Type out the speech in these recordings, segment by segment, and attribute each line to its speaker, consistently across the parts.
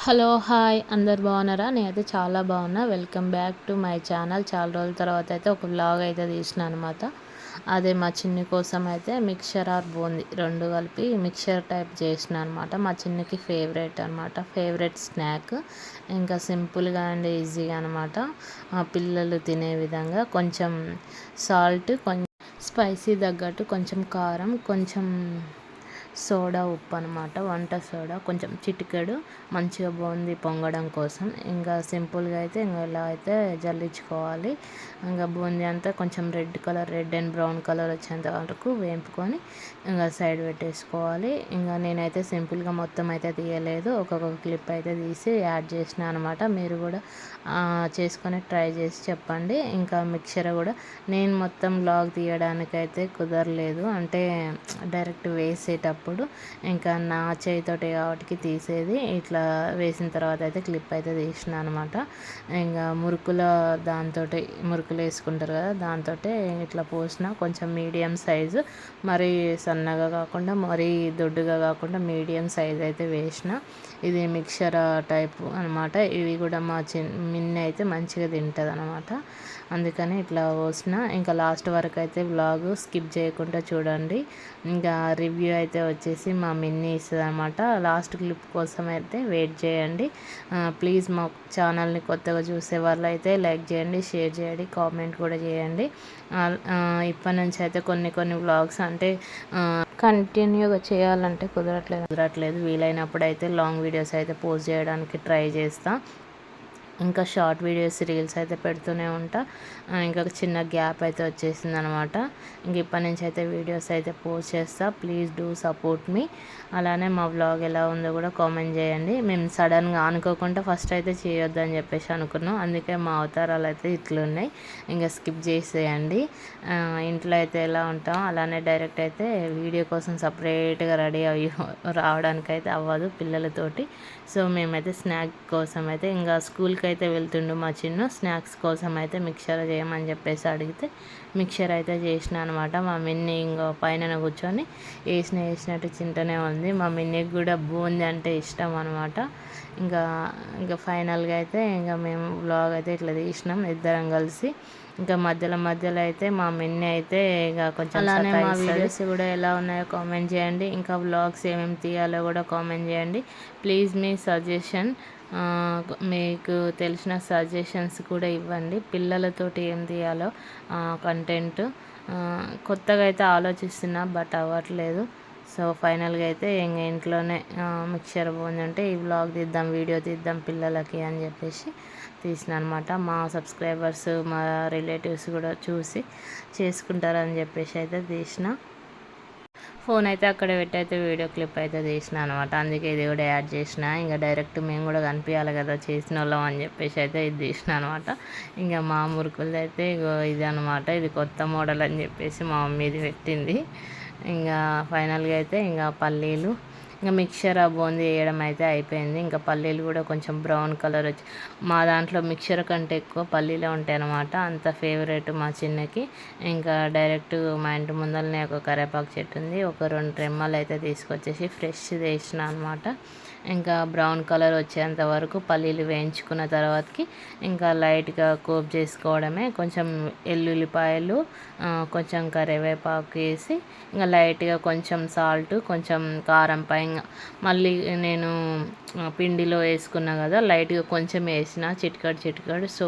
Speaker 1: Hello hi అందరు బాగున్నారా? నేనైతే చాలా బాగున్నా. Welcome back to my channel. చాలా రోజుల తర్వాత అయితే ఒక వ్లాగ్ అయితే తీసిన అనమాట. అదే మా చిన్ని కోసం అయితే మిక్చర్ ఆర్ బూందీ రెండు కలిపి మిక్చర్ టైప్ చేసిన అనమాట. మా చిన్నికి ఫేవరెట్ అనమాట, ఫేవరెట్ స్నాక్. ఇంకా సింపుల్గా అండ్ ఈజీగా అనమాట, పిల్లలు తినే విధంగా. కొంచెం సాల్ట్, కొంచెం స్పైసీ తగ్గట్టు కొంచెం కారం, కొంచెం సోడా ఉప్పు అనమాట, వంట సోడా కొంచెం చిటికెడు, మంచిగా బూందీ పొంగడం కోసం. ఇంకా సింపుల్గా అయితే ఇంకా ఇలా అయితే జల్లించుకోవాలి. ఇంకా బూందీ అంతా కొంచెం రెడ్ అండ్ బ్రౌన్ కలర్ వచ్చేంత వరకు వేపుకొని ఇంకా సైడ్ పెట్టేసుకోవాలి. ఇంకా నేనైతే సింపుల్గా మొత్తం అయితే తీయలేదు, ఒక్కొక్క క్లిప్ అయితే తీసి యాడ్ చేసిన అనమాట. మీరు కూడా చేసుకొని ట్రై చేసి చెప్పండి. ఇంకా మిక్చర్ కూడా నేను మొత్తం వ్లాగ్ తీయడానికైతే కుదరలేదు, అంటే డైరెక్ట్ వేసేటప్పుడు ఇంకా నా చేయితోటి కాబట్టి తీసేది. ఇట్లా వేసిన తర్వాత అయితే క్లిప్ అయితే తీసిన అనమాట. ఇంకా మురుకులు వేసుకుంటారు కదా, దాంతో ఇట్లా పోసిన. కొంచెం మీడియం సైజు, మరీ సన్నగా కాకుండా మరీ దొడ్డుగా కాకుండా మీడియం సైజ్ అయితే వేసిన. ఇది మిక్చర్ టైపు అనమాట. ఇవి కూడా మా మిన్ని అయితే మంచిగా తింటుంది అనమాట, అందుకని ఇట్లా పోసిన. ఇంకా లాస్ట్ వరకు అయితే వ్లాగ్ స్కిప్ చేయకుండా చూడండి. ఇంకా రివ్యూ అయితే వచ్చేసి మా మిన్ని ఇస్తుంది అనమాట. లాస్ట్ క్లిప్ కోసం అయితే వెయిట్ చేయండి. ప్లీజ్ మా ఛానల్ని కొత్తగా చూసే వాళ్ళు అయితే లైక్ చేయండి, షేర్ చేయండి, కామెంట్ కూడా చేయండి. ఇప్పటి నుంచి అయితే కొన్ని వ్లాగ్స్ అంటే కంటిన్యూగా చేయాలంటే కుదరట్లేదు. వీలైనప్పుడు అయితే లాంగ్ వీడియోస్ అయితే పోస్ట్ చేయడానికి ట్రై చేస్తాను. ఇంకా షార్ట్ వీడియోస్, రీల్స్ అయితే పెడుతూనే ఉంటా. ఇంకా చిన్న గ్యాప్ అయితే వచ్చేసింది అనమాట. ఇంక ఇప్పటి నుంచి అయితే వీడియోస్ అయితే పోస్ట్ చేస్తా. ప్లీజ్ డూ సపోర్ట్ మీ. అలానే మా వ్లాగ్ ఎలా ఉందో కూడా కామెంట్ చేయండి. మేము సడన్గా అనుకోకుండా ఫస్ట్ అయితే చేయొద్దని చెప్పేసి అనుకున్నాం, అందుకే మా అవతారాలు అయితే ఇట్లున్నాయి. ఇంకా స్కిప్ చేసేయండి. ఇంట్లో అయితే ఎలా ఉంటాం అలానే డైరెక్ట్ అయితే వీడియో కోసం సపరేట్గా రెడీ అయ్యి రావడానికైతే అవ్వదు పిల్లలతోటి. సో మేమైతే స్నాక్ కోసం అయితే ఇంకా స్కూల్కి అయితే వెళ్తుండు మా చిన్న. స్నాక్స్ కోసం అయితే మిక్చర్ చేయమని చెప్పేసి అడిగితే మిక్చర్ అయితే చేసిన అనమాట. మా మిన్ని ఇంకా పైన కూర్చొని వేసినట్టు తింటూనే ఉంది. మా మిన్నికి కూడా బూందీ అంటే ఇష్టం అనమాట. ఇంకా ఫైనల్గా అయితే ఇంకా మేము వ్లాగ్ అయితే ఇట్లా తీసినాం ఇద్దరం కలిసి. ఇంకా మధ్యలో అయితే మా మిన్ని అయితే ఇక కొంచెం అలానే మా వీడియోస్ కూడా ఎలా ఉన్నాయో కామెంట్ చేయండి. ఇంకా వ్లాగ్స్ ఏమేమి తీయాలో కూడా కామెంట్ చేయండి. ప్లీజ్ మీ సజెషన్, మీకు తెలిసిన సజెషన్స్ కూడా ఇవ్వండి. పిల్లలతోటి ఏం తీయాలో కంటెంట్ కొత్తగా అయితే ఆలోచిస్తున్నా, బట్ అవ్వట్లేదు. సో ఫైనల్గా అయితే ఇంట్లోనే మిక్చర్ పోందంటే ఈ వ్లాగ్ తీద్దాం, వీడియో తీద్దాం పిల్లలకి అని చెప్పేసి తీసిన అనమాట. మా సబ్స్క్రైబర్స్, మా రిలేటివ్స్ కూడా చూసి చేసుకుంటారని చెప్పేసి అయితే తీసిన. ఫోన్ అయితే అక్కడ పెట్టి అయితే వీడియో క్లిప్ అయితే తీసిన అనమాట. అందుకే ఇది కూడా యాడ్ చేసిన. ఇంకా డైరెక్ట్ మేము కూడా కనిపించాలి కదా చేసిన వాళ్ళం అని చెప్పేసి అయితే ఇది తీసిన అనమాట. ఇంకా మా మురుకులది అయితే ఇది అనమాట. ఇది కొత్త మోడల్ అని చెప్పేసి మా మమ్మీ ఇది పెట్టింది. ఇంకా ఫైనల్గా అయితే ఇంకా పల్లీలు, ఇంకా మిక్చర్ బూందీ వేయడం అయితే అయిపోయింది. ఇంకా పల్లీలు కూడా కొంచెం బ్రౌన్ కలర్ వచ్చి, మా దాంట్లో మిక్చర్ కంటే ఎక్కువ పల్లీలే ఉంటాయి అన్నమాట. అంత ఫేవరెట్ మా చిన్నకి. ఇంకా డైరెక్ట్ మా ఇంటి ముందరనే ఒక కరివేపాకు చెట్టు ఉంది, ఒక 2 రెమ్మలు అయితే తీసుకొచ్చేసి ఫ్రెష్ వేసిన అనమాట. ఇంకా బ్రౌన్ కలర్ వచ్చేంత వరకు పల్లీలు వేయించుకున్న తర్వాతకి ఇంకా లైట్గా కోప్ చేసుకోవడమే. కొంచెం ఎల్లుల్లిపాయలు, కొంచెం కరివేపాకు వేసి ఇంకా లైట్గా కొంచెం సాల్ట్, కొంచెం కారం పైన మళ్ళీ నేను పిండిలో వేసుకున్నా కదా, లైట్గా కొంచెం వేసిన చిటికడు. సో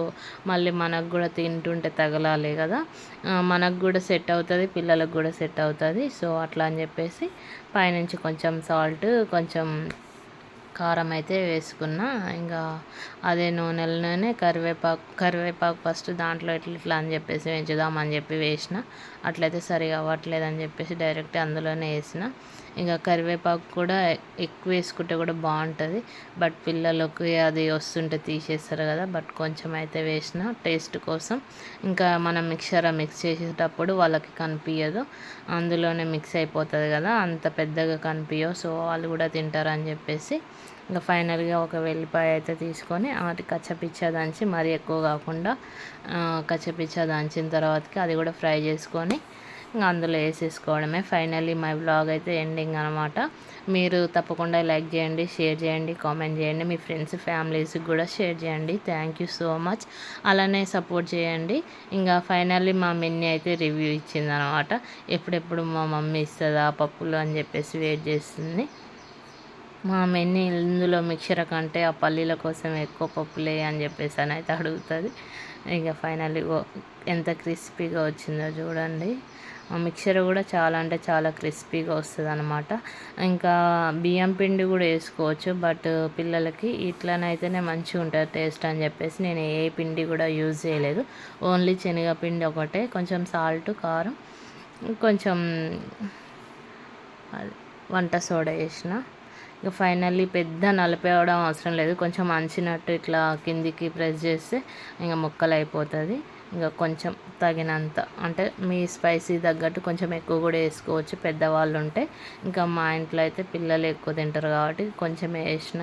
Speaker 1: మళ్ళీ మనకు కూడా తింటుంటే తగలాలి కదా, మనకు కూడా సెట్ అవుతుంది, పిల్లలకు కూడా సెట్ అవుతుంది. సో అట్లా అని చెప్పేసి పైనుంచి కొంచెం సాల్ట్, కొంచెం కారం అయితే వేసుకున్నా. ఇంకా అదే నూనెలోనే కరివేపాకు ఫస్ట్ దాంట్లో ఇట్లా అని చెప్పేసి వేయించుదామని చెప్పి వేసిన. అట్లయితే సరిగా అవ్వట్లేదని చెప్పేసి డైరెక్ట్ అందులోనే వేసిన. ఇంకా కరివేపాకు కూడా ఎక్కువ వేసుకుంటే కూడా బాగుంటుంది, బట్ పిల్లలకి అది వస్తుంటే తీసేస్తారు కదా, బట్ కొంచెం అయితే వేసిన టేస్ట్ కోసం. ఇంకా మనం మిక్స్ చేసేటప్పుడు వాళ్ళకి కనిపించదు, అందులోనే మిక్స్ అయిపోతుంది కదా, అంత పెద్దగా కనిపించవు. సో వాళ్ళు కూడా తింటారని చెప్పేసి ఇంకా ఫైనల్గా ఒక వెల్లిపాయ అయితే తీసుకొని అది కచ్చపిచ్చా దంచి, మరీ ఎక్కువ కాకుండా కచ్చపిచ్చా దంచిన తర్వాతకి అది కూడా ఫ్రై చేసుకొని ఇంకా అందులో వేసేసుకోవడమే. ఫైనల్లీ మై వ్లాగ్ అయితే ఎండింగ్ అనమాట. మీరు తప్పకుండా లైక్ చేయండి, షేర్ చేయండి, కామెంట్ చేయండి, మీ ఫ్రెండ్స్ ఫ్యామిలీస్కి కూడా షేర్ చేయండి. Thank you so much. అలానే సపోర్ట్ చేయండి. ఇంకా ఫైనల్లీ మా మిన్ని అయితే రివ్యూ ఇచ్చిందనమాట. ఎప్పుడెప్పుడు మా మమ్మీ ఇస్తుందా పప్పులు అని చెప్పేసి వెయిట్ చేస్తుంది. మా మెన్ని ఇందులో మిక్చర్ కంటే ఆ పల్లీల కోసం ఎక్కువ పప్పులే అని చెప్పేసి అని అయితే అడుగుతుంది. ఇక ఫైనల్లీ ఎంత క్రిస్పీగా వచ్చిందో చూడండి. ఆ మిక్చర్ కూడా చాలా అంటే చాలా క్రిస్పీగా వస్తుంది అనమాట. ఇంకా బియ్యం పిండి కూడా వేసుకోవచ్చు, బట్ పిల్లలకి ఇట్లనైతేనే మంచిగా ఉంటుంది టేస్ట్ అని చెప్పేసి నేను ఏ పిండి కూడా యూజ్ చేయలేదు. ఓన్లీ శనగపిండి ఒకటే, కొంచెం సాల్ట్, కారం, కొంచెం వంట సోడా వేసిన. ఇక ఫైనల్లీ పెద్ద నలిపేయడం అవసరం లేదు, కొంచెం అంచినట్టు ఇట్లా కిందికి ప్రెస్ చేస్తే ఇంకా ముక్కలు అయిపోతుంది. ఇంకా కొంచెం తగినంత అంటే మీ స్పైసీ తగ్గట్టు కొంచెం ఎక్కువ కూడా వేసుకోవచ్చు పెద్దవాళ్ళు ఉంటే. ఇంకా మా ఇంట్లో అయితే పిల్లలు ఎక్కువ తింటారు కాబట్టి కొంచెం వేసిన.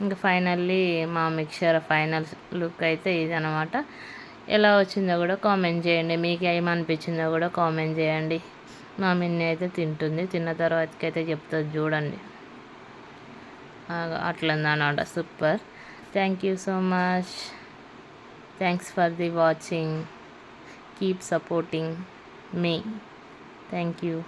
Speaker 1: ఇంకా ఫైనల్లీ మా మిక్చర్ ఫైనల్ లుక్ అయితే ఇదనమాట. ఎలా వచ్చిందో కూడా కామెంట్ చేయండి, మీకు ఏమనిపించిందో కూడా కామెంట్ చేయండి. మా మిన్ని అయితే తింటుంది, తిన్న తర్వాతకైతే చెప్తుంది చూడండి. అట్లుందన్నమాట. Super. Thank you so much. Thanks for the watching. Keep supporting మీ. Thank you.